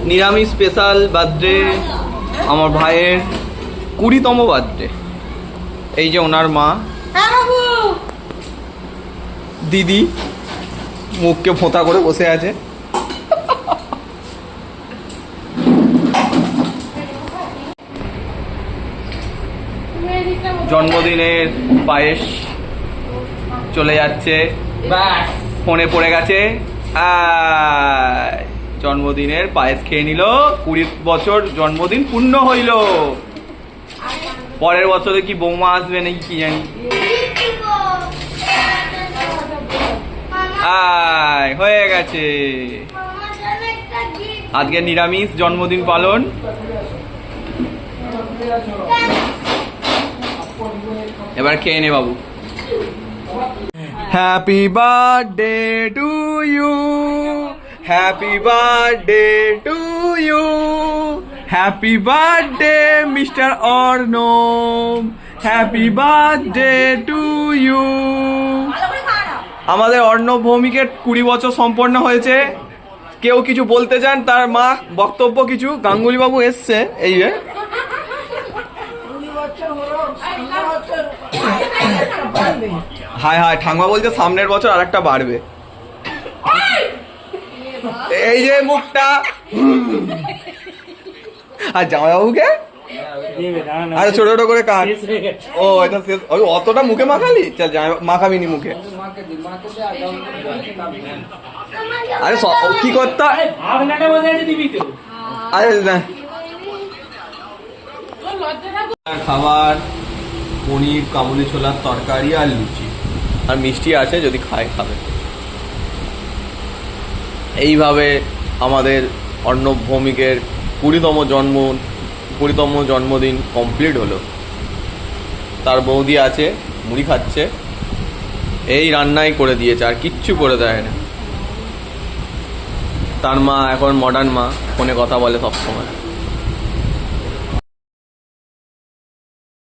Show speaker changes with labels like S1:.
S1: নিরামিষ special birthday, আমার ভাইয়ের 20তম বার্থডে। এই যে ওনার মা দিদি মুখকে ফোঁতা করে বসে আছে। জন্মদিনের পায়েস চলে যাচ্ছে, ফোনে পড়ে গেছে। জন্মদিনের পায়েস খেয়ে নিল, 20 বছর জন্মদিন পূর্ণ হইল। পরের বছরে কি বৌমা আসবে নাকি কি জানি। হয়ে গেছে, আজকে নিরামিষ জন্মদিন পালন। এবার খেয়ে নে বাবু। Happy birthday to you, happy birthday to you, happy birthday mister Arnab, happy birthday to you. আমাদের অর্ণব ভৌমিকের 20 বছর সম্পন্ন হয়েছে। কেউ কিছু বলতে চান? তার মা বক্তব্য কিছু? গাঙ্গুলি বাবু এসছে, এই যে হায় হায়, ঠাকুমা বলছে সামনের বছর আরেকটা বাড়বে। এই যে মুখটা, আর জামাইবাবুকে আরে ছোট ছোট করে কাট। ও এটা শেষ, ওই অতটা মুখে মাখালি? চল মাখাবি নি মুখে। আরে কি করতে, আরে খাবার পনির, কাবুলি ছোলার তরকারি আর লুচি, আর মিষ্টি আছে, যদি খায় খাবে। এইভাবে আমাদের অর্ণব ভৌমিকের 20তম জন্মদিন কমপ্লিট হলো। তার বৌদি আছে, মুড়ি খাচ্ছে। এই রান্নাই করে দিয়েছে, আর কিচ্ছু করে দেয় না। তার মা এখন মডার্ন মা, ফোনে কথা বলে সবসময়।